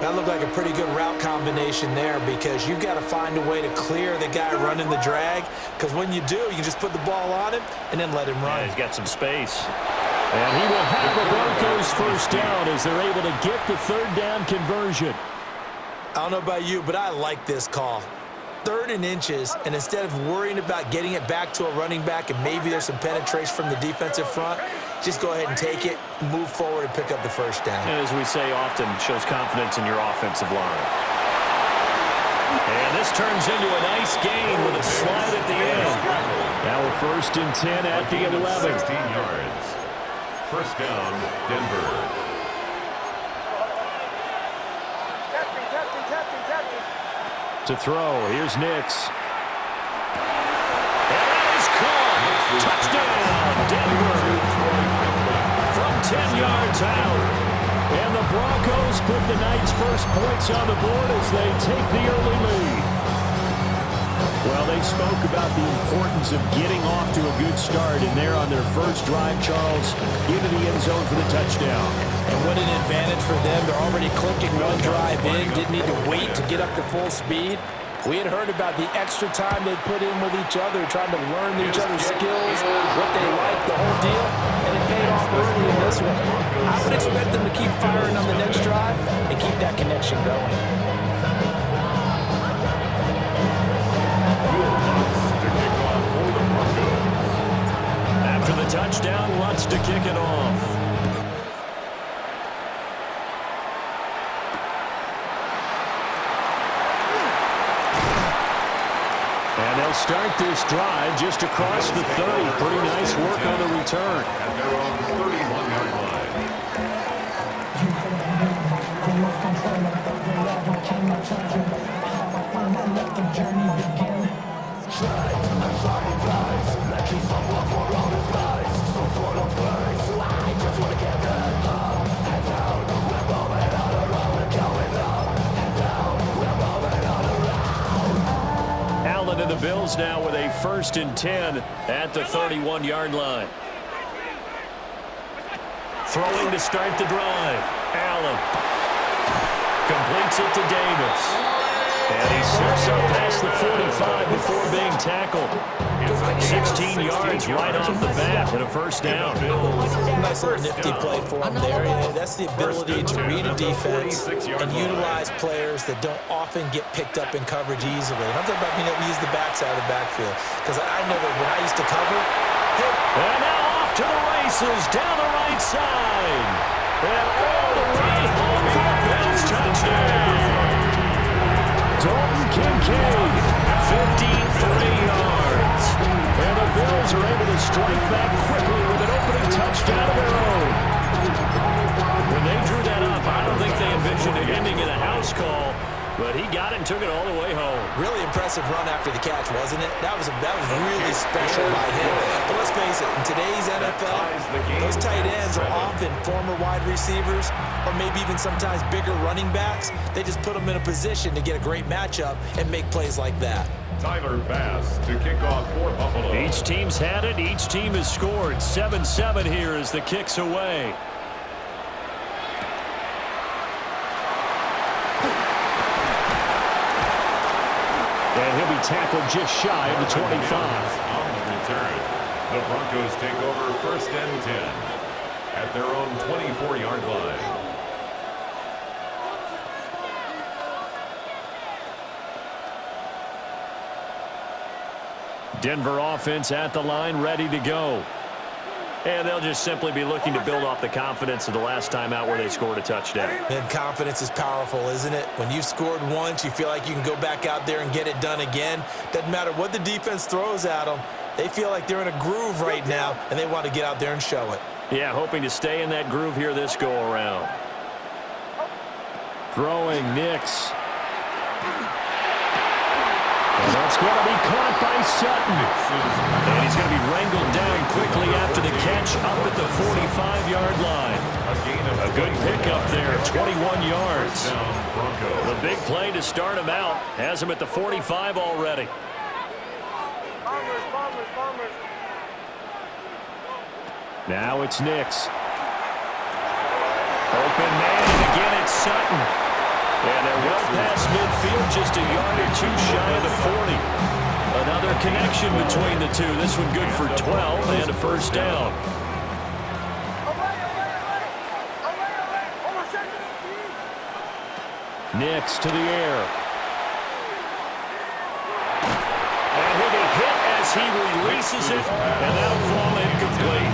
That looked like a pretty good route combination there because you've got to find a way to clear the guy running the drag, because when you do, you can just put the ball on him and then let him run. Yeah, he's got some space. And he will have the Broncos first down as they're able to get the third down conversion. I don't know about you, but I like this call. 3rd and inches, and instead of worrying about getting it back to a running back and maybe there's some penetration from the defensive front, just go ahead and take it, move forward, and pick up the first down. And as we say often, shows confidence in your offensive line. And this turns into a nice gain with a slide at the end. Now a 1st and 10 at the 11. 16 yards. First down, Denver. To throw, here's Nix. And that is caught. Touchdown, Denver. From 10 yards out. And the Broncos put the Knights' first points on the board as they take the early lead. Well, they spoke about the importance of getting off to a good start, and they're on their first drive, Charles, into the end zone for the touchdown. And what an advantage for them. They're already clicking one drive in, didn't need to wait to get up to full speed. We had heard about the extra time they put in with each other, trying to learn each other's skills, what they like, the whole deal, and it paid off early in this one. I would expect them to keep firing on the next drive and keep that connection going. After the touchdown, Lutz to kick it off. And they'll start this drive just across the 30. Pretty nice work on the return. And they're on the 31-yard line. Allen and the Bills now with a 1st and 10 at the 31-yard line. Throwing to start the drive. Allen completes it to Davis. And he slips up past the 45 before being tackled. 16 yards right off the bat and a first down. Nice little nifty play for him there. That's the ability to read a defense and utilize players that don't often get picked up in coverage easily. And I'm talking about being able to use the backside of the backfield. Because I never, when I used to cover, and now off to the races down the right side. And all the way home for a Bills touchdown. Dalton Kincaid, 53 yards. And the Bills are able to strike back quickly with an opening touchdown of their own. When they drew that up, I don't think they envisioned it ending in a house call, but he got it and took it all the way home. Really impressive run after the catch, wasn't it? That was really special by him. But let's face it, in today's NFL, those tight ends are often former wide receivers or maybe even sometimes bigger running backs. They just put them in a position to get a great matchup and make plays like that. Tyler Bass to kick off for Buffalo. Each team's had it. Each team has scored. 7-7 here as the kick's away. And he'll be tackled just shy of the 25. On the return, the Broncos take over 1st and 10 at their own 24-yard line. Denver offense at the line, ready to go. And they'll just simply be looking to build off the confidence of the last time out where they scored a touchdown. And confidence is powerful, isn't it? When you've scored once, you feel like you can go back out there and get it done again. Doesn't matter what the defense throws at them. They feel like they're in a groove right now, and they want to get out there and show it. Yeah, hoping to stay in that groove here this go-around. Throwing, Nix. And that's going to be caught by Sutton. And he's going to be wrangled down quickly after the catch up at the 45-yard line. A good pickup there, 21 yards. The big play to start him out has him at the 45 already. Now it's Nix. Open man, and again it's Sutton. And they're well past midfield, just a yard or two shy of the 40. Another connection between the two. This one good for 12 and a first down. Nix to the air. And he'll be hit as he releases it, and that'll fall incomplete.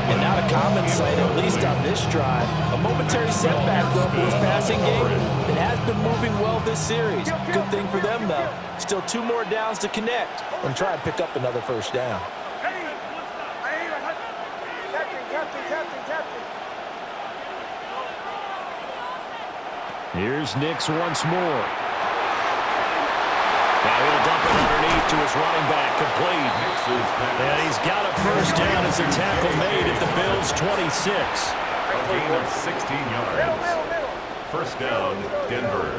And not a common sight, at least on this drive. A momentary setback, though, for his passing game. It has been moving well this series. Good thing for them, though. Still 2 more downs to connect and try and pick up another first down. Here's Nix once more. Now he'll dump it underneath to his running back, complete. And he's got a first down as a tackle made at the Bills' 26. A gain of 16 yards. First down, Denver.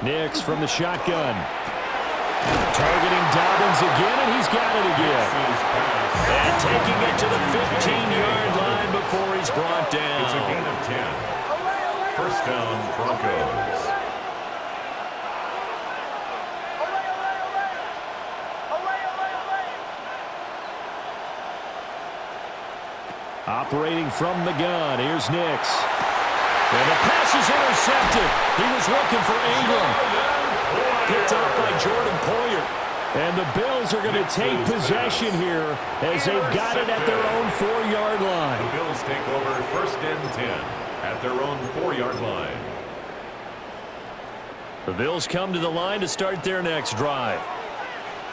Nix from the shotgun. Targeting Dobbins again, and he's got it again. And taking it to the 15-yard line before he's brought down. It's a gain of 10. First down, Broncos. Operating from the gun, here's Nix. And the pass is intercepted. He was looking for Ingram. Picked up by Jordan Poyer. And the Bills are going to take possession here as they've got it at their own 4-yard line. The Bills take over first and 10 at their own 4-yard line. The Bills come to the line to start their next drive.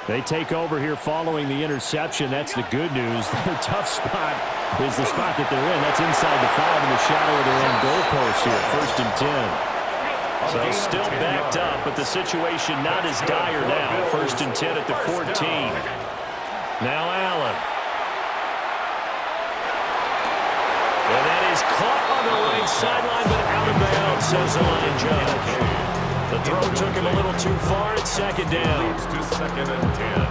They take over here following the interception. That's the good news. Their tough spot is the spot that they're in. That's inside the 5 in the shadow of their own goalpost here. First and 10. So still backed up, but the situation not as dire now. First and 10 at the 14. Now Allen. And that is caught on the right sideline, but out of bounds, says the line judge. The throw took him a little too far at second down. Leads to second and 10.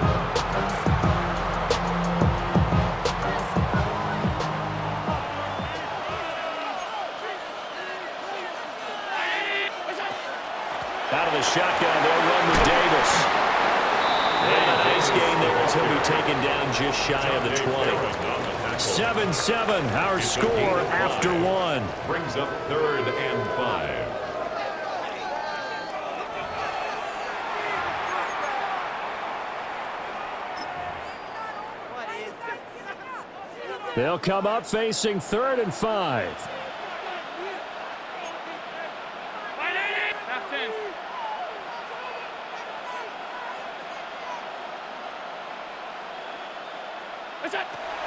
Out of the shotgun, they'll run with Davis. And a nice gain there as he'll be taken down just shy of the 20. 7-7, our score after 1. Brings up third and 5. They'll come up facing 3rd and 5.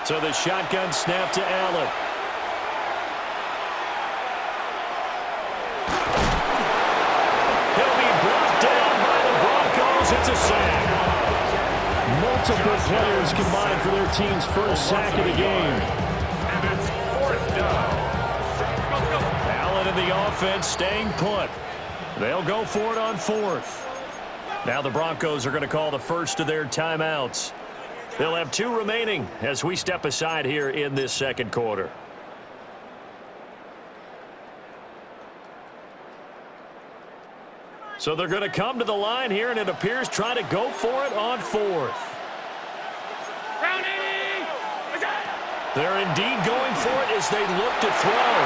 So the shotgun snap to Allen. He'll be brought down by the Broncos. It's a sack. Multiple players combined for their team's first sack of the game. And it's fourth down. Allen and the offense staying put. They'll go for it on 4th. Now the Broncos are going to call the first of their timeouts. They'll have 2 remaining as we step aside here in this second quarter. So they're going to come to the line here, and it appears trying to go for it on 4th. They're indeed going for it as they look to throw.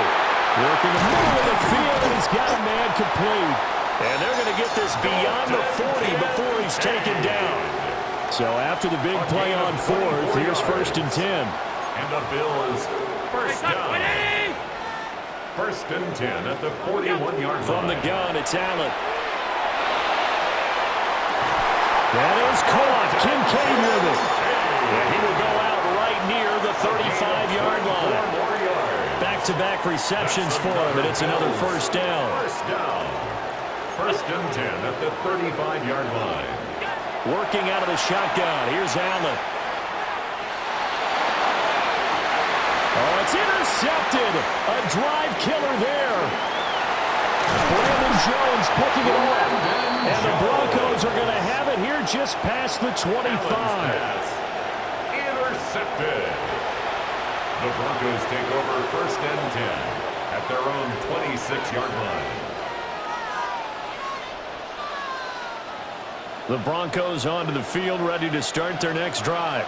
Working the middle of the field, and he's got a man complete. And they're going to get this beyond the 40 before he's taken down. So after the big play on 4th, here's first and 10. And the Bills first down. First and 10 at the 41-yard line. From the gun, it's Allen. That is caught. Kincaid with it. And he will go out right near the 35-yard line. Back-to-back receptions for him, and it's another first down. First down. First and 10 at the 35-yard line. Working out of the shotgun. Here's Allen. Oh, it's intercepted. A drive killer there. Brandon Jones picking it up. And the Broncos are going to have it here just past the 25. Intercepted. The Broncos take over first and 10 at their own 26-yard line. The Broncos onto the field, ready to start their next drive.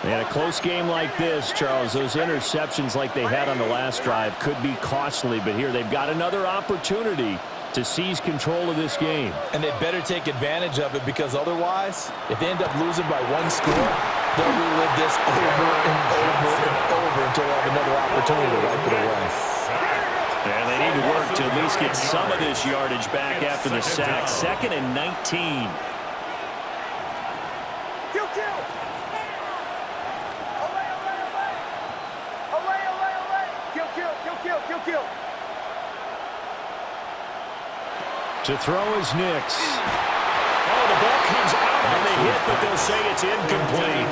And a close game like this, Charles, those interceptions like they had on the last drive could be costly. But here they've got another opportunity to seize control of this game. And they'd better take advantage of it, because otherwise, if they end up losing by one score, they'll relive this over and over and over until they have another opportunity to wipe it away. And they need to work to at least get some of this yardage back after the sack. 2nd and 19. To throw is Nix. Oh, the ball comes out on the hit, but they'll say it's incomplete.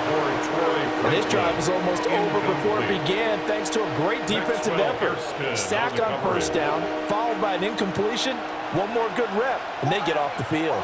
And this drive is almost over before it began, thanks to a great defensive effort. Sack on first down, followed by an incompletion. One more good rep, and they get off the field.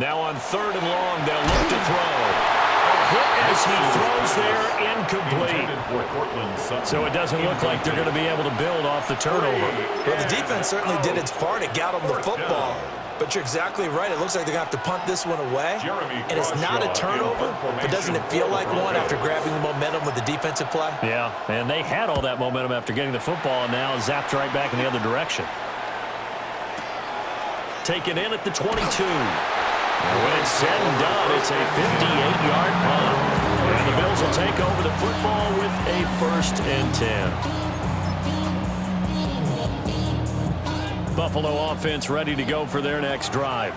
Now on 3rd and long, they'll look to throw. A hit as he throws there, incomplete. So it doesn't look like they're going to be able to build off the turnover. Well, the defense certainly did its part. It got them the football. But you're exactly right. It looks like they're going to have to punt this one away. And it's not a turnover, but doesn't it feel like one after grabbing the momentum with the defensive play? Yeah, and they had all that momentum after getting the football, and now zapped right back in the other direction. Taken in at the 22. When it's said and done, it's a 58-yard punt. And the Bills will take over the football with a 1st and 10. Buffalo offense ready to go for their next drive.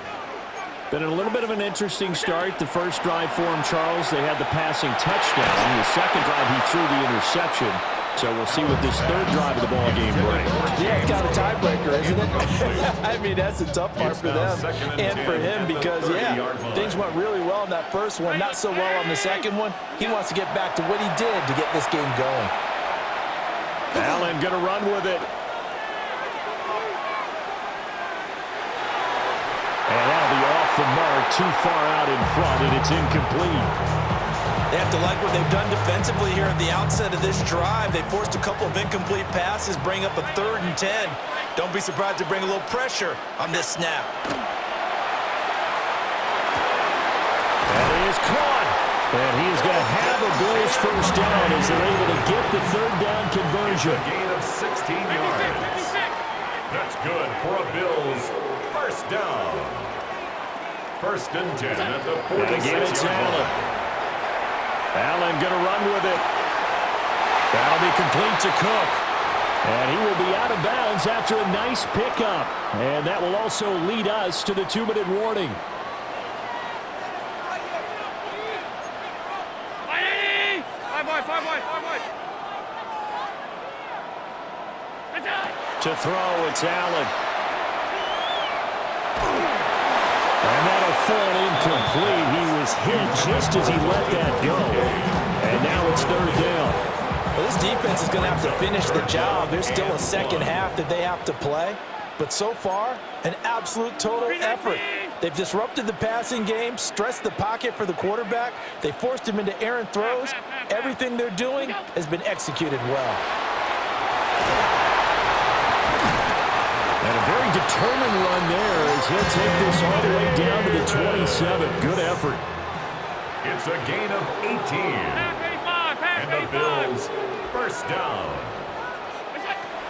Been a little bit of an interesting start. The first drive for him, Charles, they had the passing touchdown. The second drive, he threw the interception. So we'll see what this 3rd drive of the ball game brings. Yeah, it's got a tiebreaker, isn't it? I mean, that's a tough part for them and for him because, yeah, things went really well in that first one, not so well on the second one. He wants to get back to what he did to get this game going. Allen going to run with it. And that'll be off the mark, too far out in front, and it's incomplete. They have to like what they've done defensively here at the outset of this drive. They forced a couple of incomplete passes, bring up a 3rd and 10. Don't be surprised to bring a little pressure on this snap. That is caught. And he is going to have a Bills first down as they're able to get the 3rd down conversion. A gain of 16 yards. That's good for a Bills first down. 1st and 10 at the 46-yard line. Allen going to run with it. That'll be complete to Cook. And he will be out of bounds after a nice pickup. And that will also lead us to the 2-minute warning. To throw, it's Allen. And that'll fall incomplete. He was hit just as he let that go. And now it's 3rd down. Well, this defense is going to have to finish the job. There's still a second half that they have to play. But so far, an absolute total effort. They've disrupted the passing game, stressed the pocket for the quarterback. They forced him into errant throws. Everything they're doing has been executed well. And a very determined run there as he'll take this all the way down to the 27. Good effort. It's a gain of 18. And the Bills first down.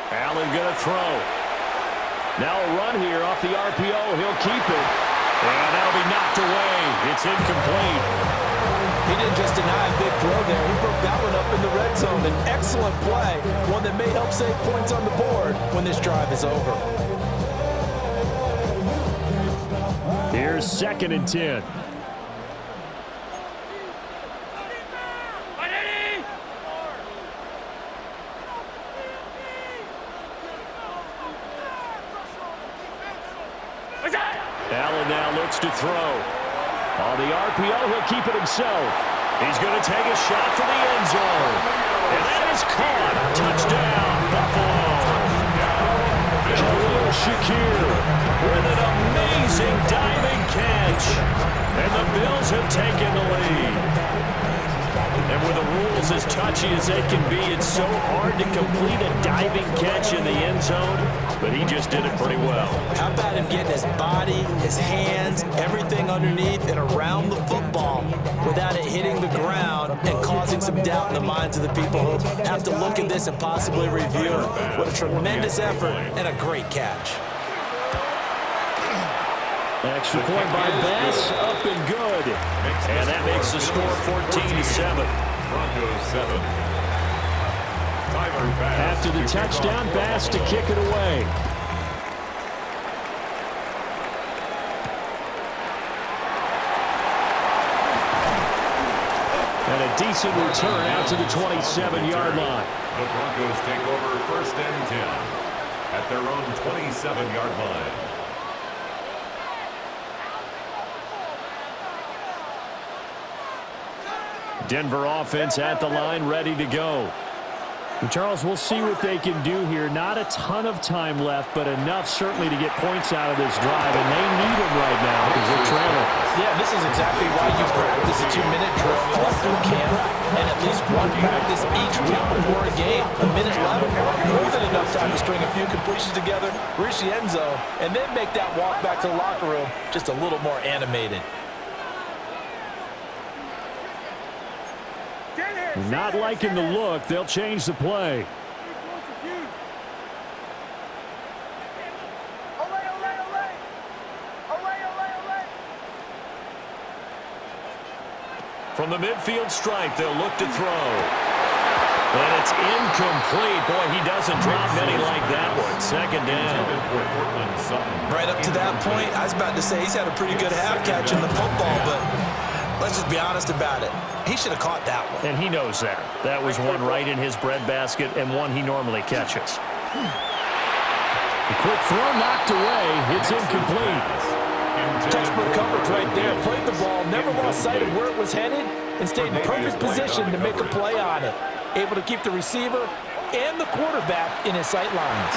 Allen going to throw. Now a run here off the RPO. He'll keep it. And that'll be knocked away. It's incomplete. He didn't just deny a big throw there. He broke that one up in the red zone. An excellent play. One that may help save points on the board when this drive is over. Here's 2nd and 10. Allen now looks to throw. On the RPO, he'll keep it himself. He's going to take a shot for the end zone. And that is caught. Touchdown, Buffalo. Khalil Shakir with an amazing diving catch. And the Bills have taken the lead. And with the rules as touchy as they can be, it's so hard to complete a diving catch in the end zone, but he just did it pretty well. How about him getting his body, his hands, everything underneath and around the football without it hitting the ground and causing some doubt in the minds of the people who have to look at this and possibly review it. What a tremendous effort and a great catch. Extra point by Bass, up and good. And that makes the score 14-7. Broncos 7. After the touchdown, Bass to kick it away. And a decent return out to the 27-yard line. The Broncos take over 1st and 10 at their own 27-yard line. Denver offense at the line, ready to go. And Charles, we'll see what they can do here. Not a ton of time left, but enough certainly to get points out of this drive, and they need them right now because they're trailing. Yeah, this is exactly why you practice a 2-minute drill all through camp and at least one practice each week before a game. A minute left, more than enough time to string a few completions together, reach the end zone, and then make that walk back to the locker room just a little more animated. Not liking the look. They'll change the play. From the midfield stripe, they'll look to throw. And it's incomplete. Boy, he doesn't drop many like that one. 2nd down. Right up to that point, I was about to say he's had a pretty good half catch in the football, but let's just be honest about it. He should have caught that one. And he knows that. That was one right in his breadbasket and one he normally catches. A quick throw knocked away. It's incomplete. Textbook coverage right there. Played the ball, never lost sight of where it was headed, and stayed in perfect position to make a play on it. Able to keep the receiver and the quarterback in his sight lines.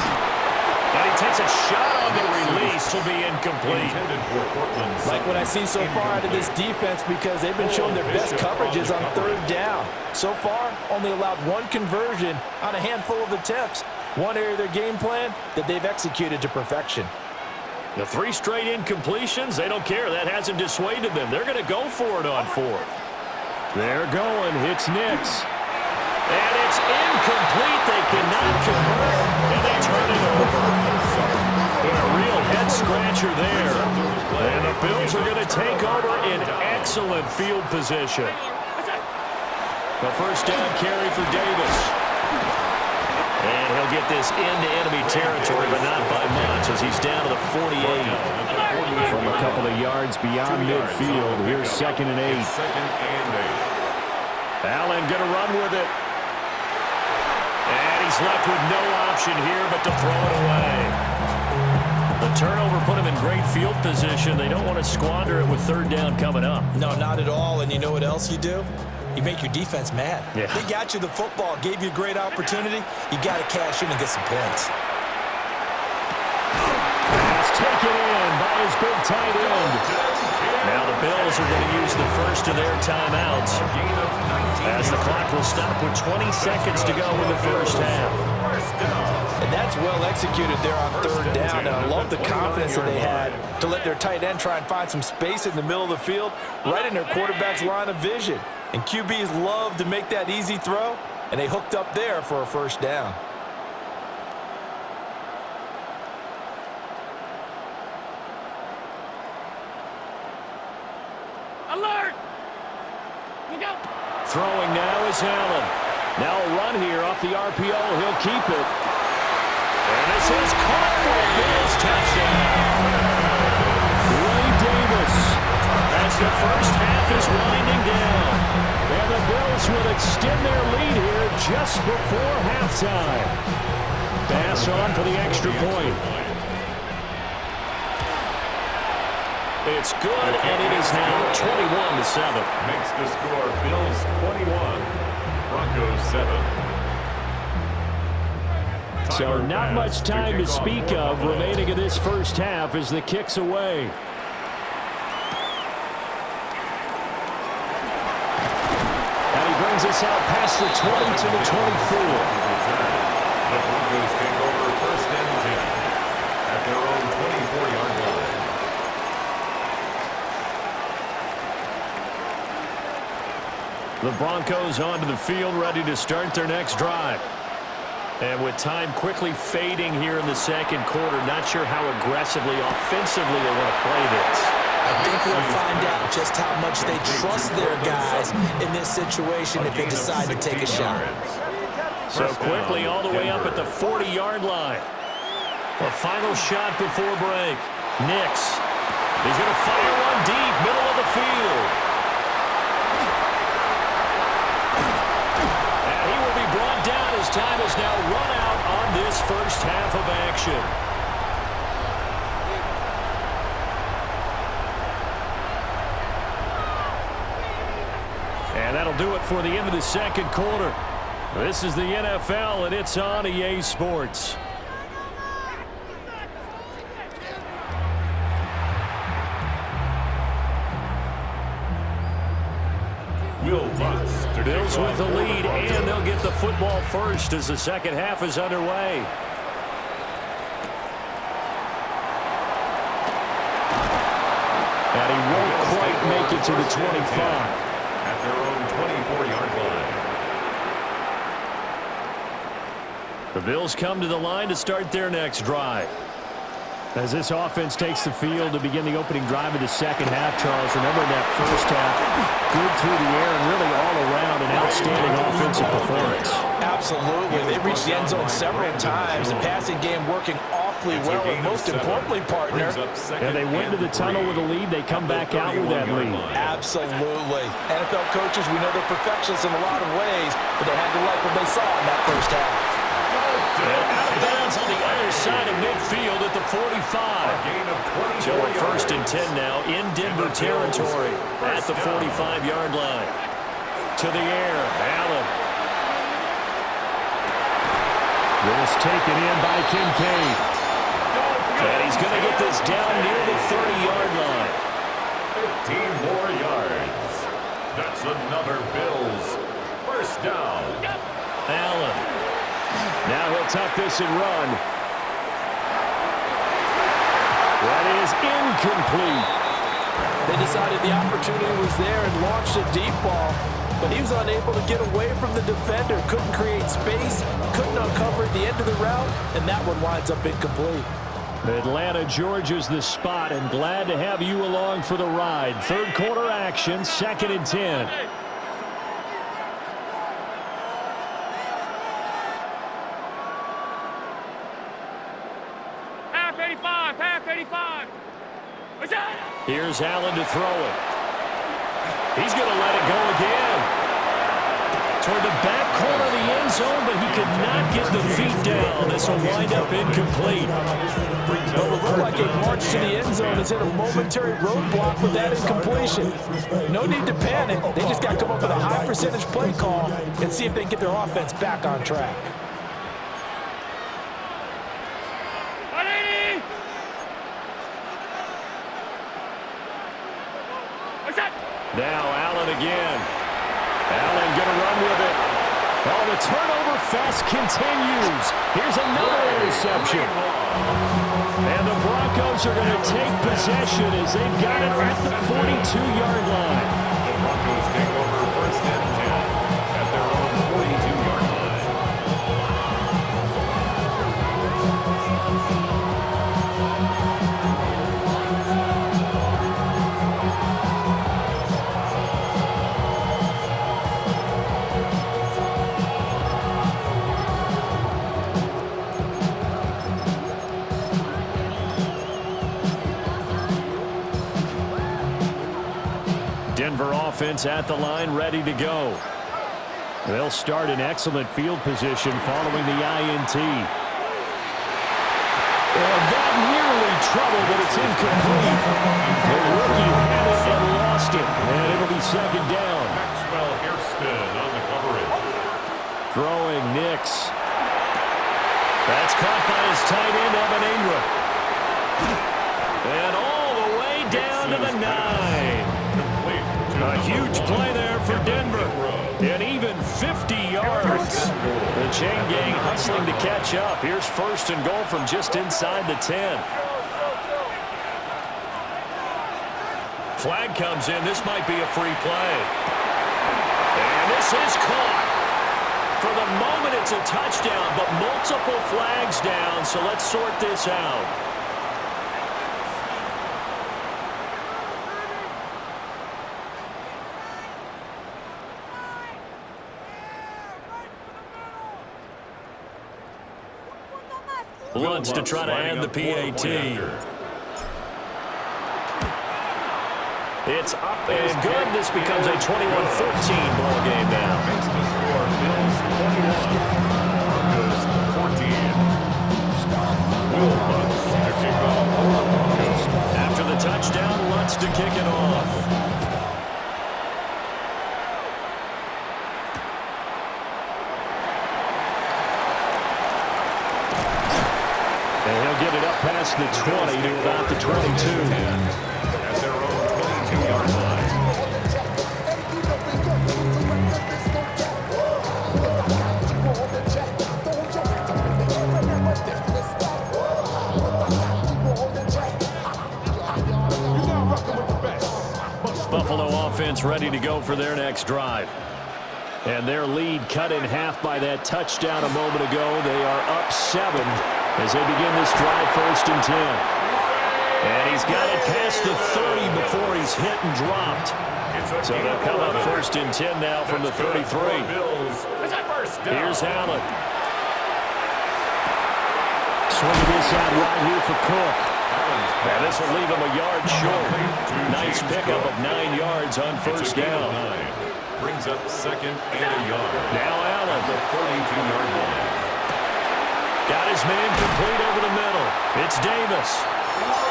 And he takes a shot on the release. Will be incomplete. Like what I see so far out of this defense, because they've been showing their best coverages on 3rd down. So far, only allowed one conversion on a handful of attempts. One area of their game plan that they've executed to perfection. The 3 straight incompletions, they don't care. That hasn't dissuaded them. They're going to go for it on 4th. They're going. It's Nix. And it's incomplete. They cannot convert. And they turn it over. A real head-scratcher there. And the Bills are going to take over in excellent field position. The 1st down carry for Davis. And he'll get this into enemy territory, but not by much, as he's down to the 48. From a couple of yards beyond midfield, here's 2nd and 8. Allen going to run with it. And he's left with no option here but to throw it away. The turnover put him in great field position. They don't want to squander it with 3rd down coming up. No, not at all. And you know what else you do? You make your defense mad. Yeah. They got you the football, gave you a great opportunity. You got to cash in and get some points. It's taken in by his big tight end. Now the Bills are going to use the first of their timeouts, as the clock will stop with 20 seconds to go in the 1st half. And that's well executed there on 3rd down. And I love the confidence that they had to let their tight end try and find some space in the middle of the field, right in their quarterback's line of vision. And QBs love to make that easy throw, and they hooked up there for a 1st down. Alert! Look out! Throwing now is Allen. Now a run here off the RPO. He'll keep it. And this is caught for a Bills touchdown. Ray Davis, as the 1st half is winding down. And the Bills will extend their lead here just before halftime. Bass on for the extra point. It's good, and it is now 21-7. Makes the score Bills 21, Broncos 7. So not much time to speak of remaining in this first half as the kick's away. Brings us out past the 20 to the 24. The Broncos take over 1st and 10 at their own 24-yard line. The Broncos onto the field, ready to start their next drive. And with time quickly fading here in the second quarter, not sure how aggressively, offensively they want to play this. I think we'll find out just how much they trust their guys in this situation if they decide to take a shot. So quickly all the way up at the 40-yard line. A final shot before break. Nix. He's going to fire one deep, middle of the field. And he will be brought down as time has now run out on this first half of action. And that'll do it for the end of the second quarter. This is the NFL, and it's on EA Sports. Bills with the lead, and they'll get the football first as the second half is underway. And he won't quite make it to the 25. At their own 24-yard line. The Bills come to the line to start their next drive. As this offense takes the field to begin the opening drive of the second half, Charles, remember in that first half, good through the air and really all around an outstanding offensive performance. Absolutely. They reached the end zone several times. The passing game working awfully well, and most importantly, partner. And they went to the tunnel with a lead. They come back out with that lead. Absolutely. NFL coaches, we know they're perfectionists in a lot of ways, but they had to like what they saw in that first half. And out of bounds on the other side of midfield at the 45. So a 1st and 10 now in Denver territory at the 45-yard line. To the air, Allen. This taken in by Kincaid. And he's going to get this down near the 30-yard line. 15 more yards. That's another Bills first down. Allen. Now he'll tuck this and run. That is incomplete. They decided the opportunity was there and launched a deep ball, but he was unable to get away from the defender, couldn't create space, couldn't uncover at the end of the route, and that one winds up incomplete. Atlanta, Georgia's the spot, and glad to have you along for the ride. Third quarter action, 2nd and 10. Here's Allen to throw it. He's going to let it go again. Toward the back corner of the end zone, but he could not get the feet down. This will wind up incomplete. Well, it looked like a march to the end zone has hit a momentary roadblock with that incompletion. No need to panic. They just got to come up with a high percentage play call and see if they can get their offense back on track. Now Allen again. Allen going to run with it. Oh, the turnover fest continues. Here's another interception. And the Broncos are going to take possession as they've got it at the 42-yard line. The Broncos take over 1st and 10 at their own 42-yard line. Denver offense at the line, ready to go. They'll start in excellent field position following the INT. And that nearly trouble, but it's incomplete. The rookie had it and lost it, and it'll be 2nd down. Maxwell Hairston on the coverage. Throwing Nix. That's caught by his tight end, Evan Ingram. And all the way down to the 9. A huge play there for Denver. And even 50 yards. The chain gang hustling to catch up. Here's first and goal from just inside the 10. Flag comes in. This might be a free play. And this is caught. For the moment, it's a touchdown, but multiple flags down, so let's sort this out. Luntz to try to add the PAT. It's up and good. This becomes a 21-14 ball game now. Makes the score Bills 21, Broncos 14. Will Luntz to kick off for the Broncos. After the touchdown, Luntz to kick it off. And he'll get it up past the 20 to about the 22. At their own 22-yard line. Buffalo offense ready to go for their next drive. And their lead cut in half by that touchdown a moment ago. They are up 7 as they begin this drive, first and 10. And he's got it past the 30 before he's hit and dropped. So they'll come up first and 10 now from the 33. Here's Allen. Swinging inside right here for Cook. And this will leave him a yard short. Nice pickup of 9 yards on first down. Brings up second and a yard. Now Allen. The 42-yard line. Got his man complete over the middle. It's Davis.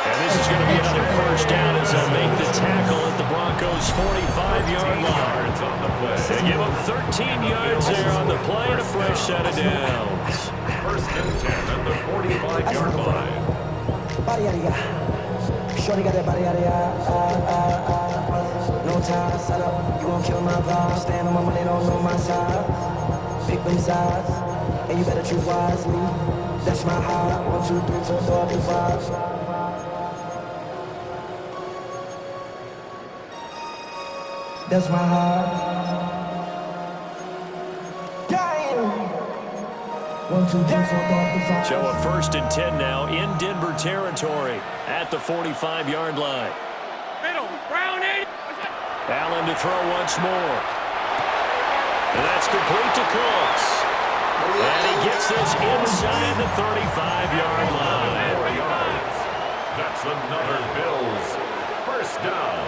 And this is going to be another first down as they'll make the tackle at the Broncos' 45-yard line. They give them 13 yards there on the play and a fresh set of downs. First and 10 at the 45-yard line. Shorty got that body out of no time, set up, you won't kill my vibe. Stand on my money, don't know my side. Pick them sides, and you better choose wisely. That's my high. 1, 2, 3, 4, 4, 5. That's my high. Dying. 1, 2, 3, 4, 5. So a first and 10 now in Denver territory at the 45-yard line. Middle, Brown 80. Allen to throw once more. And that's complete to Cooks. And he gets this inside the 35-yard line. 4 yards. That's another Bills first down.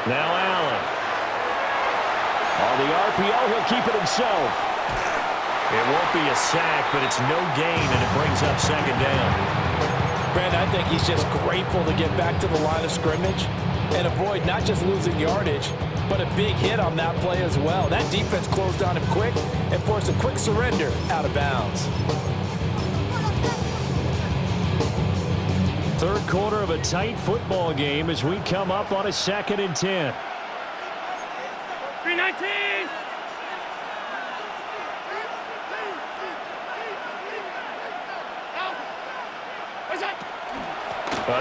Now Allen. On the RPO, he'll keep it himself. It won't be a sack, but it's no gain, and it brings up second down. Brandon, I think he's just grateful to get back to the line of scrimmage and avoid not just losing yardage, but a big hit on that play as well. That defense closed on him quick and forced a quick surrender out of bounds. Third quarter of a tight football game as we come up on a second and 10. 319.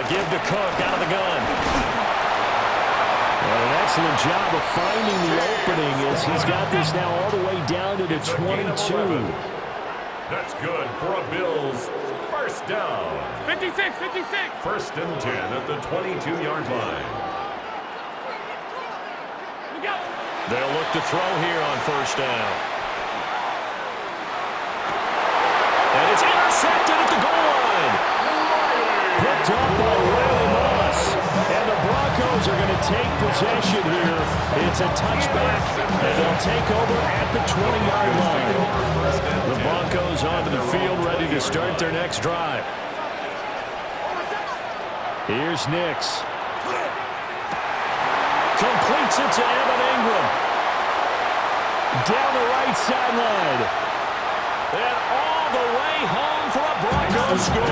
Give to Cook out of the gun. And an excellent job of finding the opening as he's got this now all the way down to the 22. That's good for a Bills first down. 56, 56. First and 10 at the 22-yard line. We go. They'll look to throw here on first down. And it's intercepted at the goal line. Picked up by Leemo. And the Broncos are going to take possession here. It's a touchback, and they'll take over at the 20-yard line. The Broncos onto the field ready to start their next drive. Here's Nix. Completes it to Evan Ingram. Down the right sideline. And all the way home the score.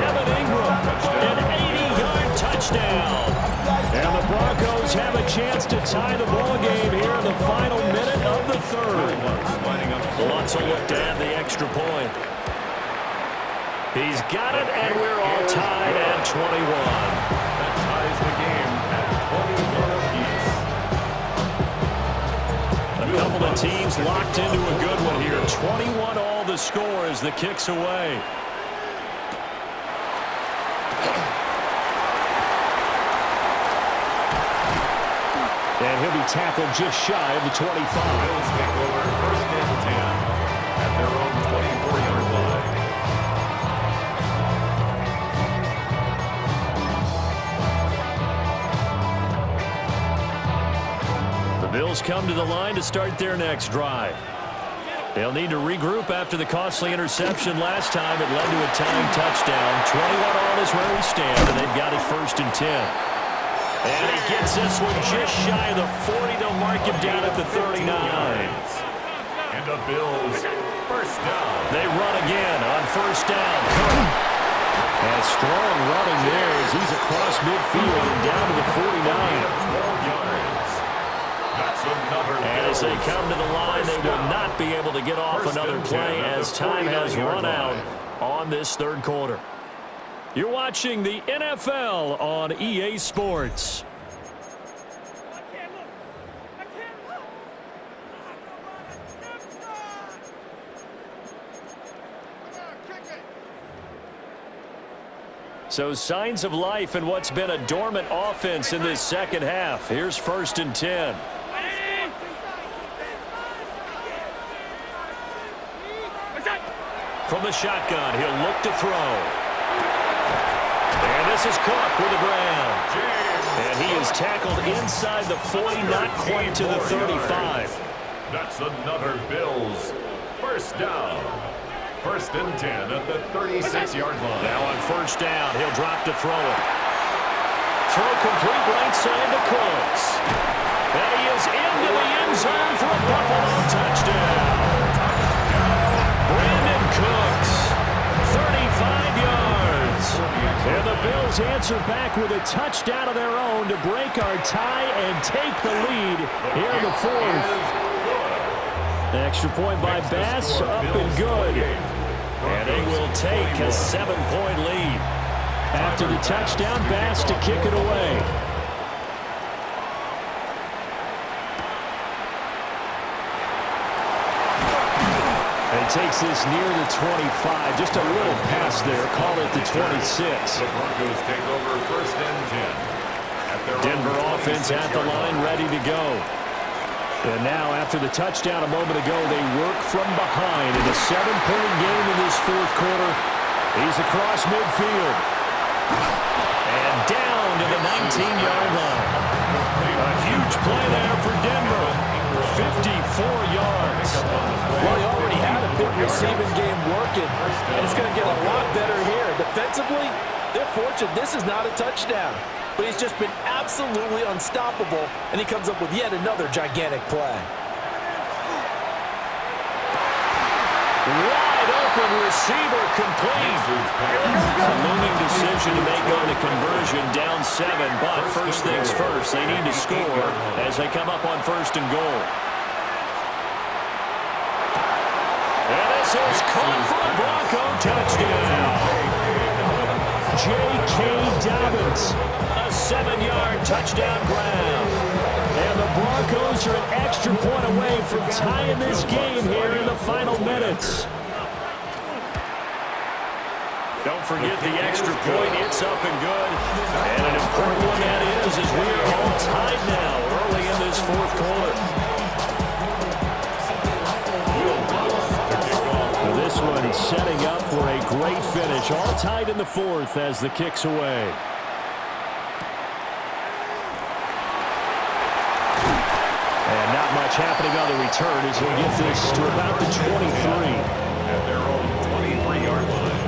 Evan Ingram, an 80-yard touchdown. And the Broncos have a chance to tie the ball game here in the final minute of the third. Lutz will look to add the extra point. He's got it, and we're all tied at 21. That ties the game at 21 apiece. A couple of teams locked into a good one here. 21 all the score as the kick's away. And he'll be tackled just shy of the 25. Bills take over first and 10 at their own 24-yard line. The Bills come to the line to start their next drive. They'll need to regroup after the costly interception last time. It led to a tying touchdown. 21 all is where we stand, and they've got it first and 10. And he gets this one just shy of the 40. They'll mark him down at the 39. And the Bills first down. They run again on first down. And strong running there as he's across midfield and down to the 49. 12 yards. That's another. And as they come to the line, they will not be able to get off another play as time has run out on this third quarter. You're watching the NFL on EA Sports. So signs of life in what's been a dormant offense in this second half. Here's first and 10. From the shotgun, he'll look to throw. And this is caught with the ground. And he is tackled inside the 40, not quite to the 35. That's another Bills first down. First and 10 at the 36-yard line. Now on first down, he'll drop to throw it. Throw complete right side to Cooks. And he is into the end zone for a Buffalo touchdown. Brandon Cooks, 35 yards. And the Bills answer back with a touchdown of their own to break our tie and take the lead here in the fourth. Extra point by Bass, up and good. And they will take a 7-point lead. After the touchdown, Bass to kick it away. And he takes this near the 25. Just a little pass there. Call it the 26. The Broncos take over first and 10. Denver offense at the line, ready to go. And now, after the touchdown a moment ago, they work from behind in a 7-point game in this fourth quarter. He's across midfield. And down to the 19-yard line. A huge play there for Denver. 54 yards. Well, he already had a big receiving game working, and it's going to get a lot better here. Defensively, they're fortunate this is not a touchdown. But he's just been absolutely unstoppable, and he comes up with yet another gigantic play. Wide open receiver complete. A looming decision to make on the conversion, down 7. But first things first, they need to score as they come up on first and goal. And this is caught for a Bronco touchdown. J.K. Dobbins, a 7-yard touchdown grab. And the Broncos are an extra point away from tying this game here in the final minutes. Don't forget the extra point. It's up and good. And an important one that is, as we are all tied now early in this fourth quarter. This one setting up for a great finish. All tied in the fourth as the kick's away. And not much happening on the return as we'll get this to about the 23. At their own 23-yard line.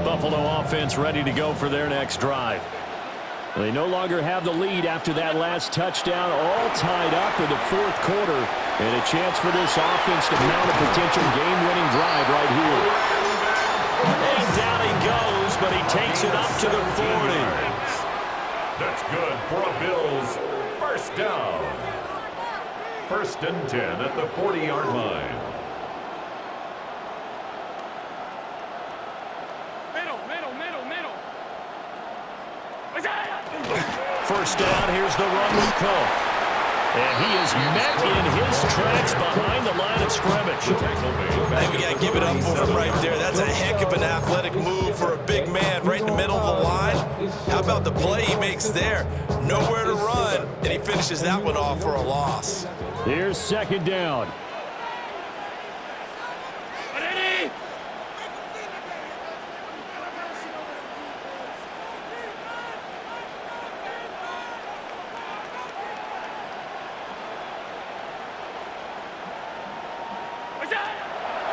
Buffalo offense ready to go for their next drive. They no longer have the lead after that last touchdown, all tied up in the fourth quarter, and a chance for this offense to mount a potential game-winning drive right here. And down he goes, but he takes it up to the 40. That's good for a Bills first down. 1st and 10 at the 40-yard line. Middle. First down, here's the run with Cook. And he is met in his tracks behind the line of scrimmage. Hey, we got to give it up for him right there. That's a heck of an athletic move for a big man right in the middle of the line. How about the play he makes there? Nowhere to run, and he finishes that one off for a loss. Here's 2nd down.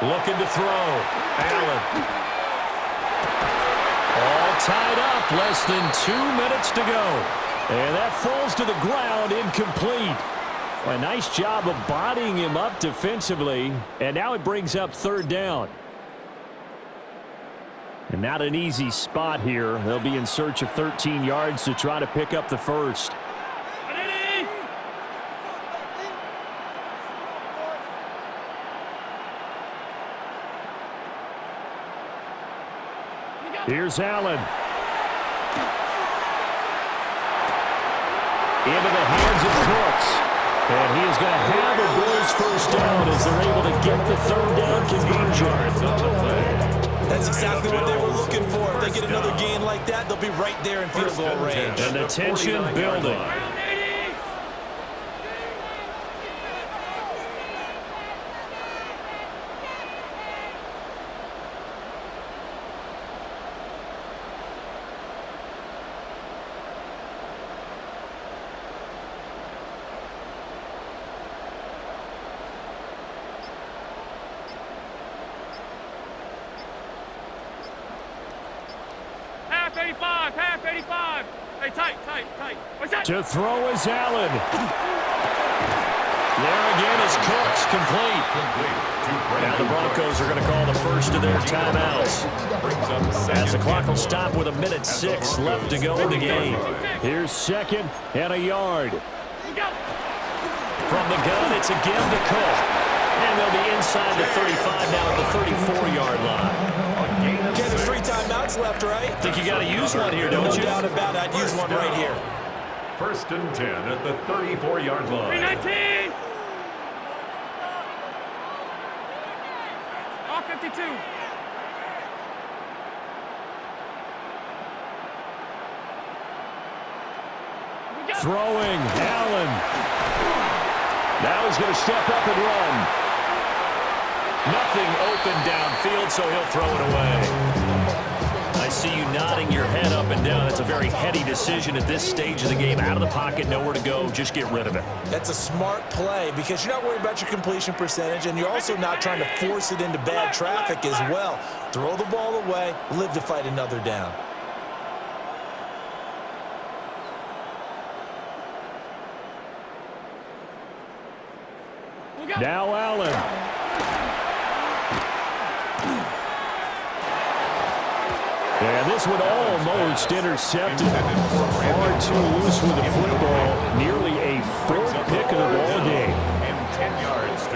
Looking to throw. Allen. All tied up. Less than 2 minutes to go. And that falls to the ground, incomplete. A nice job of bodying him up defensively. And now it brings up 3rd down. And not an easy spot here. They'll be in search of 13 yards to try to pick up the first. Here's Allen. Into the hands of Cooks. And he is going to have a Bills first down as they're able to get the 3rd down conversion. That's exactly what they were looking for. If they get another gain like that, they'll be right there in field goal range. And the tension building. Half 85. Hey, tight. What's that? To throw is Allen. There again is Cooks, complete. Now the Broncos are going to call the first of their timeouts. As the clock will stop with 1:06 left to go in the game. Here's 2nd and a yard. From the gun, it's again to Cook. And they'll be inside the 35 now at the 34-yard line. Okay, there's 3 timeouts left, right? Think you got to use one here, don't you? No doubt about it. I'd use one right here. 1st and 10 at the 34-yard line. 319. All 52. Throwing, Allen. Now he's going to step up and run. Nothing open downfield, so he'll throw it away. I see you nodding your head up and down. That's a very heady decision at this stage of the game. Out of the pocket, nowhere to go. Just get rid of it. That's a smart play because you're not worried about your completion percentage, and you're also not trying to force it into bad traffic as well. Throw the ball away, live to fight another down. Now Allen. And this one almost intercepted. Far too loose with the football. Nearly a 4th pick of the ball game.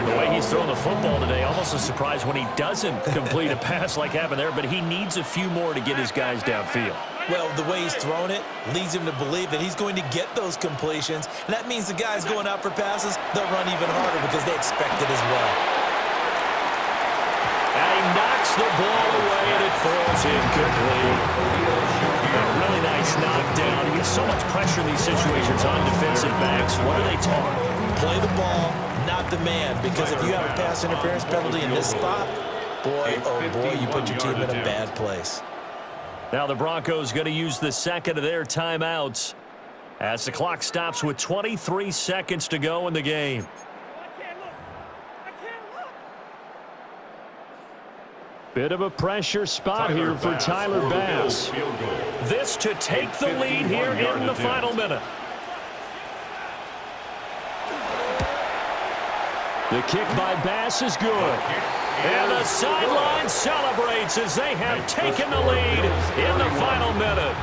The way he's throwing the football today, almost a surprise when he doesn't complete a pass like happened there, but he needs a few more to get his guys downfield. Well, the way he's thrown it leads him to believe that he's going to get those completions. And that means the guys going out for passes, they'll run even harder because they expect it as well. And he knocks the ball away, and it falls incomplete. A really nice knockdown. He gets so much pressure in these situations on defensive backs. What are they taught? Play the ball, not the man, because if you have a pass interference penalty in this spot, boy, oh boy, you put your team in a bad place. Now the Broncos going to use the 2nd of their timeouts as the clock stops with 23 seconds to go in the game. Bit of a pressure spot here for Tyler Bass. This to take the lead here in the final minute. The kick by Bass is good. And the sideline celebrates as they have taken the lead in the final minute.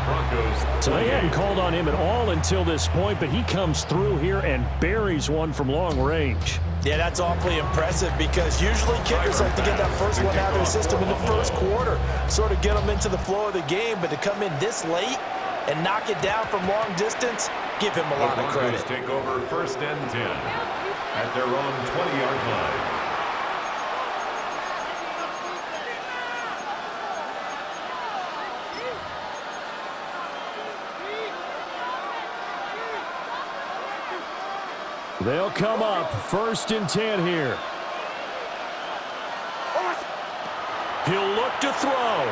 So they hadn't called on him at all until this point, but he comes through here and buries one from long range. Yeah, that's awfully impressive because usually kickers like to get that first one out of their system in the first quarter, sort of get them into the flow of the game, but to come in this late and knock it down from long distance, give him a lot of credit. Take over 1st and 10 at their own 20-yard line. They'll come up 1st and 10 here. He'll look to throw.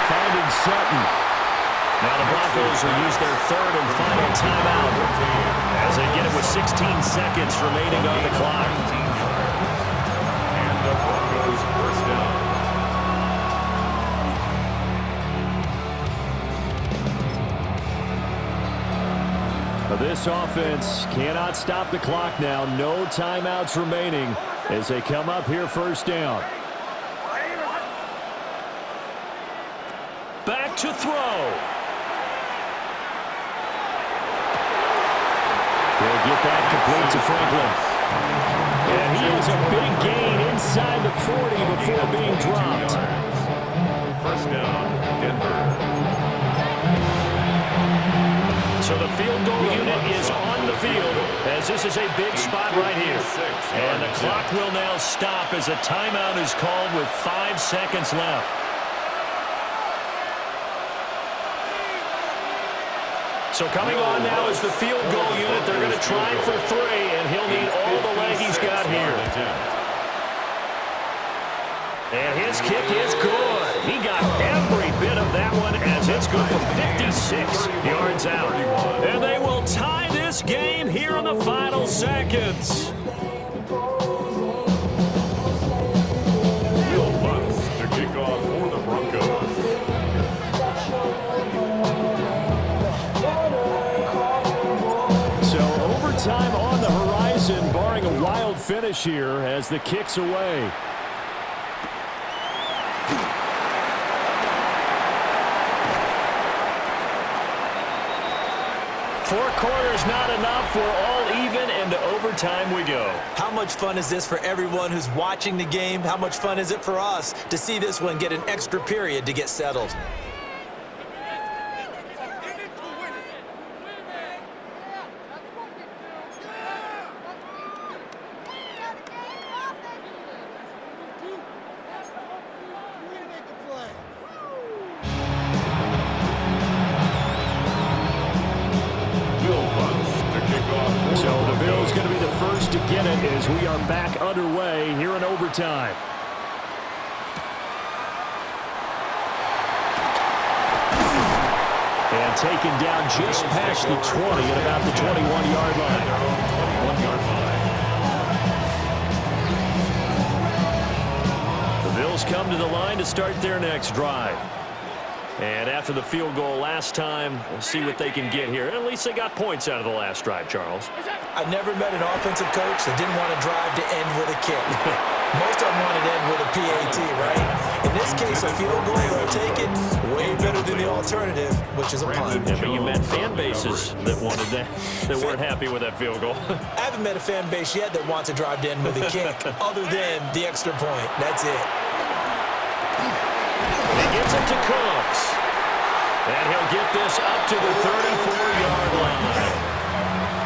Finding Sutton. Now the Broncos will use their 3rd and final timeout as they get it with 16 seconds remaining on the clock. And the Broncos 1st down. This offense cannot stop the clock now. No timeouts remaining as they come up here 1st down. Back to throw. They'll get that complete to Franklin. And he has a big gain inside the 40 before being dropped. 1st down, Denver. So the field goal unit is on the field as this is a big spot right here. And the clock will now stop as a timeout is called with 5 seconds left. So coming on now is the field goal unit. They're going to try for 3, and he'll need all the leg he's got here. And his kick is good. He got every bit of that one as it's good for 56 yards out. And they will tie this game here in the final seconds. Will Bucks to kick off for the Broncos. So overtime on the horizon, barring a wild finish here as the kick's away. 4 quarters not enough. We're all even, and to overtime we go. How much fun is this for everyone who's watching the game? How much fun is it for us to see this one get an extra period to get settled? As we are back underway here in overtime. And taken down just past the 20 at about the 21-yard line. The Bills come to the line to start their next drive. And after the field goal last time, we'll see what they can get here. At least they got points out of the last drive, Charles. I've never met an offensive coach that didn't want to drive to end with a kick. Most of them wanted to end with a PAT, right? In this case, a field goal, they'll take it way better than the alternative, which is a punt. Yeah, but you met fan bases that wanted that, that weren't happy with that field goal. I haven't met a fan base yet that wants to drive to end with a kick, other than the extra point. That's it. He gets it to Cooks. And he'll get this up to the 34-yard line.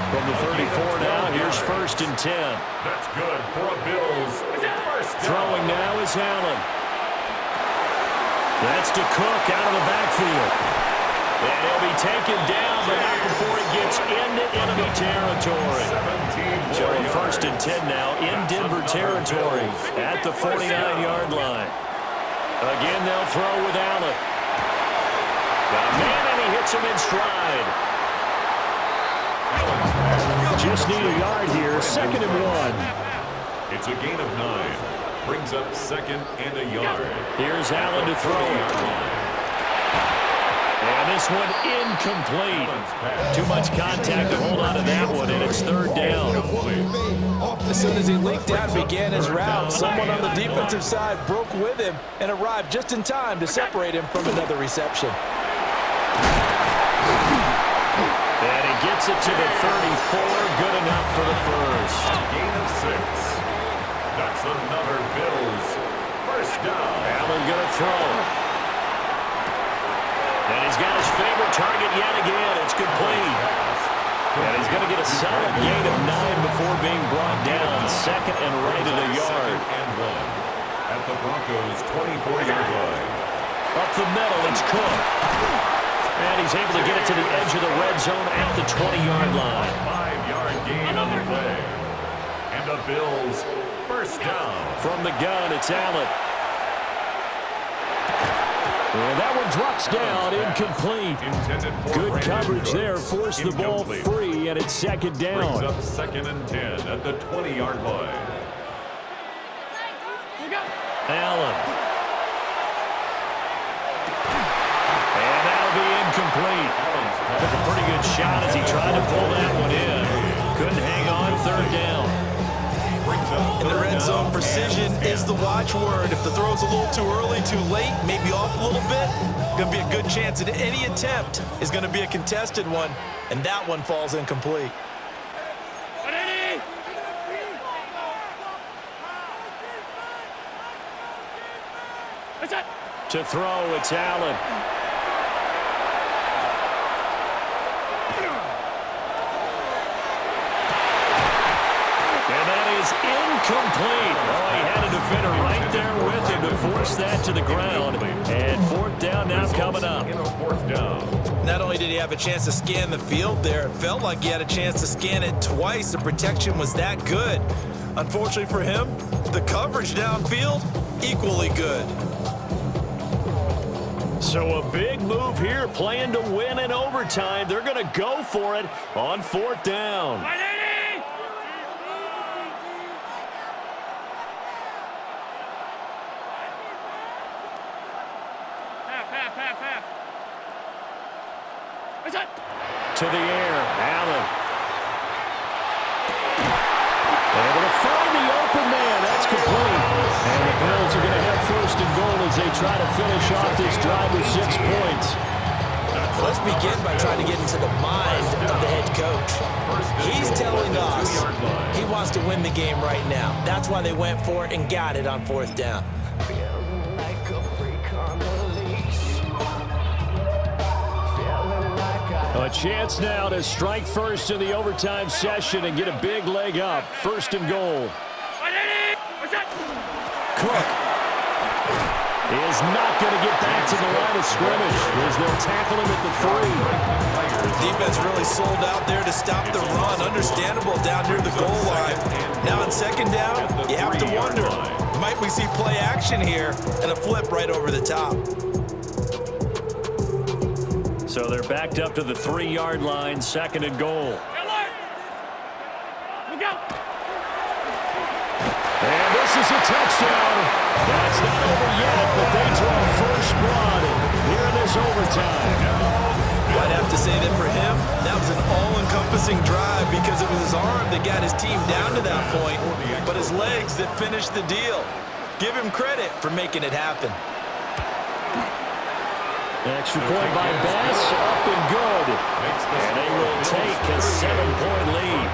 From the 34 now, here's 1st and 10. That's good for a Bills. Throwing now is Allen. That's to Cook out of the backfield. And he'll be taken down, but not before he gets into enemy territory. So a 1st and 10 now in Denver territory at the 49-yard line. Again, they'll throw with Allen. Got a man, and he hits him in stride. Just need a yard here. 2nd and 1. It's a gain of 9. Brings up 2nd and a yard. Here's Allen to throw. And this one incomplete. Too much contact to hold on to that one, and it's 3rd down. As soon as he leaked out and began his route, someone on the defensive side broke with him and arrived just in time to separate him from another reception. And he gets it to the 34. Good enough for the first. Gain of 6. That's another Bills 1st down. Allen going to throw. And he's got his favorite target yet again. It's complete. And he's going to get a solid gain of 9 before being brought down. 2nd and right at a yard. 2nd and 1 at the Broncos' 24-yard line. Up the middle, it's Cook. And he's able to get it to the edge of the red zone at the 20-yard line. 5-yard gain on the play. And the Bills 1st down. From the gun, it's Allen. And that one drops down, incomplete. Good coverage there, forced the ball free, and it's 2nd down. Brings up 2nd and 10 at the 20-yard line. Allen. And that'll be incomplete. Took a pretty good shot as he tried to pull that one in. Couldn't hang on, 3rd down. In the red zone, precision is the watchword. If the throw's a little too early, too late, maybe off a little bit, going to be a good chance that any attempt is going to be a contested one, and that one falls incomplete. To throw, it's Allen. And that is incomplete. Oh, he had a defender right there with him to force that to the ground. And 4th down now coming up. 4th down. Not only did he have a chance to scan the field there, it felt like he had a chance to scan it twice. The protection was that good. Unfortunately for him, the coverage downfield, equally good. So a big move here, playing to win in overtime. They're going to go for it on 4th down. To the air, Allen. Able to find the open man. That's complete. And the Bills are going to have 1st and goal as they try to finish off this drive with 6 points. Let's begin by trying to get into the mind of the head coach. He's telling us he wants to win the game right now. That's why they went for it and got it on 4th down. A chance now to strike first in the overtime session and get a big leg up. 1st and goal. Cook is not going to get back to the line of scrimmage as they'll tackle him at the 3. Defense really sold out there to stop the run. Understandable down near the goal line. Now on 2nd down, you have to wonder, might we see play action here and a flip right over the top? So they're backed up to the 3-yard line, 2nd and goal. And this is a touchdown. That's not over yet, but they draw first blood here in this overtime. I'd have to say that for him, that was an all-encompassing drive because it was his arm that got his team down to that point, but his legs that finished the deal. Give him credit for making it happen. Extra point by Bass, up and good. And they will take a 7-point lead.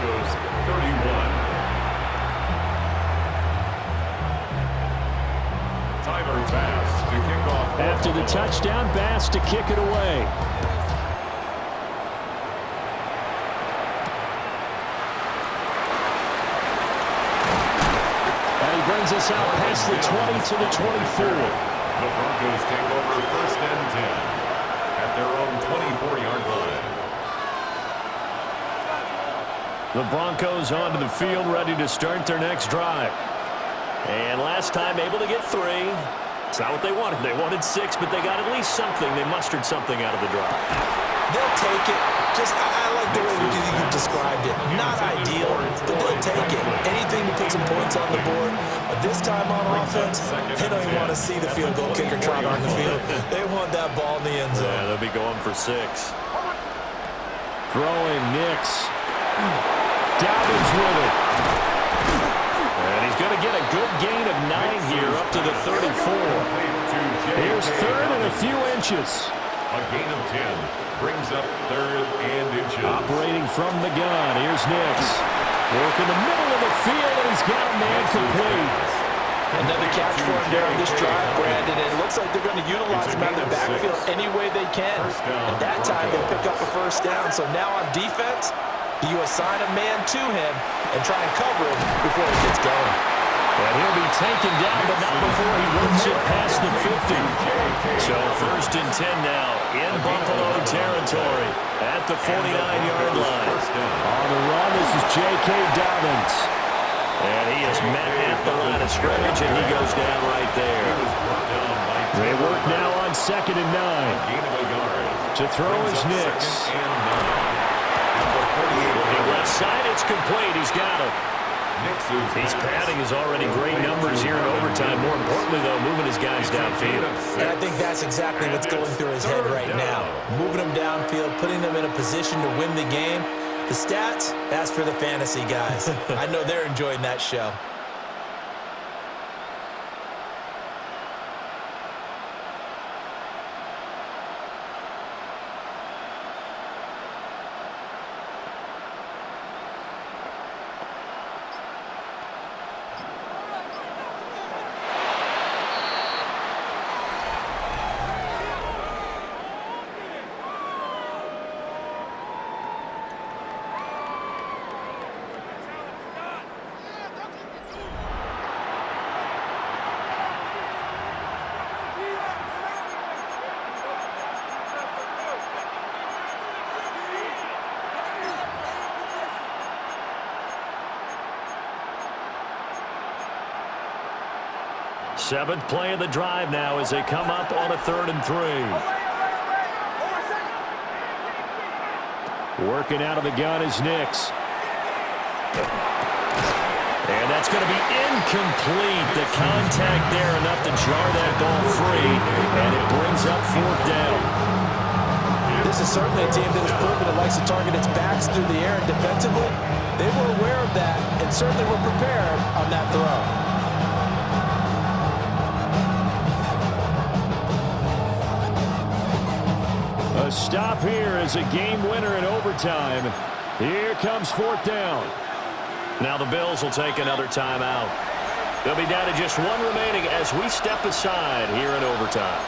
31. Bass to kick off. After the touchdown, Bass to kick it away. And he brings us out past the 20 to the 24. The Broncos take over 1st and 10 at their own 24-yard line. The Broncos onto the field, ready to start their next drive. And last time able to get 3. It's not what they wanted. They wanted 6, but they got at least something. They mustered something out of the drive. They'll take it. I like the way you've described it. Not ideal, but they'll take it. Anything to put some points on the board. A this time on offense, they don't even want to see the field goal kicker trot on the field. They want that ball in the end zone. Yeah, they'll be going for 6. Throwing Nix. Dobbins with it. And he's going to get a good gain of 9 here up to the 34. Here's 3rd and a few inches. A gain of 10 brings up 3rd and inches. Operating from the gun. Here's Nix. Work in the middle of the field, and he's got a man complete. Another catch for him there on this drive, Brandon. And it looks like they're going to utilize him out of the backfield any way they can. At that time, they pick up a first down. So now on defense, you assign a man to him and try and cover him before he gets going. And he'll be taken down, but not before he works it past the 50. So 1st and 10 now in Buffalo territory at the 49-yard line. On the run, this is J.K. Dobbins. And he is met at the line of scrimmage, and he goes down right there. They work now on 2nd and 9. To throw is Nix. Looking left side, it's complete. He's got it. He's padding his already great numbers here in overtime. More importantly, though, moving his guys downfield. And I think that's exactly what's going through his head right now. Moving them downfield, putting them in a position to win the game. The stats, that's for the fantasy guys. I know they're enjoying that show. Seventh play of the drive now as they come up on a 3rd and 3. Working out of the gun is Nix. And that's going to be incomplete. The contact there enough to jar that ball free, and it brings up 4th down. This is certainly a team that has proven it likes to target its backs through the air, and defensively, they were aware of that and certainly were prepared on that throw. A stop here is a game winner in overtime. Here comes 4th down. Now the Bills will take another timeout. They'll be down to just 1 remaining as we step aside here in overtime.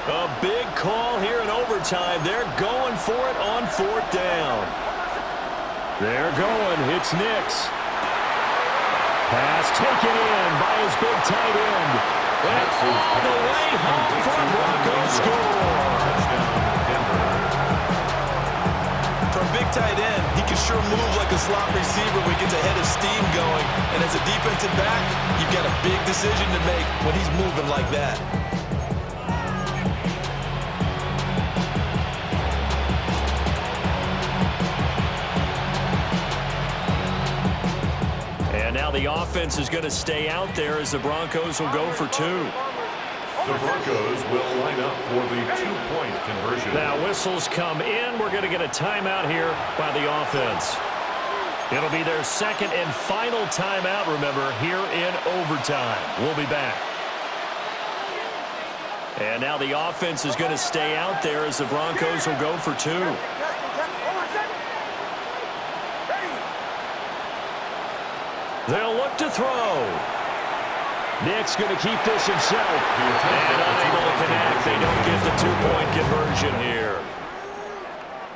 A big call here in overtime. They're going for it on 4th down. They're going. It's Nix. Pass taken in by his big tight end. And all the way home for a Broncos score. For a big tight end, he can sure move like a slot receiver when he gets a head of steam going. And as a defensive back, you've got a big decision to make when he's moving like that. The offense is going to stay out there as the Broncos will go for 2. The Broncos will line up for the 2-point conversion. Now whistles come in. We're going to get a timeout here by the offense. It'll be their 2nd and final timeout, remember, here in overtime. We'll be back. And now the offense is going to stay out there as the Broncos will go for 2. They'll look to throw. Nick's going to keep this himself. And unable to connect. They don't get the 2-point conversion here.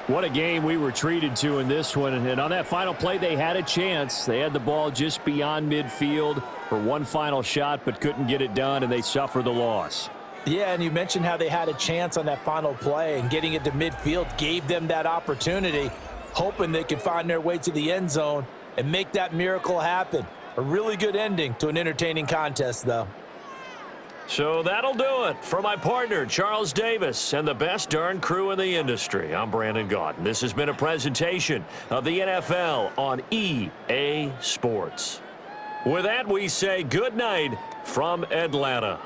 What a game we were treated to in this one. And on that final play, they had a chance. They had the ball just beyond midfield for one final shot, but couldn't get it done, and they suffer the loss. Yeah, and you mentioned how they had a chance on that final play, and getting it to midfield gave them that opportunity, hoping they could find their way to the end zone and make that miracle happen. A really good ending to an entertaining contest, though. So that'll do it. For my partner, Charles Davis, and the best darn crew in the industry, I'm Brandon Gaudin. This has been a presentation of the NFL on EA Sports. With that, we say good night from Atlanta.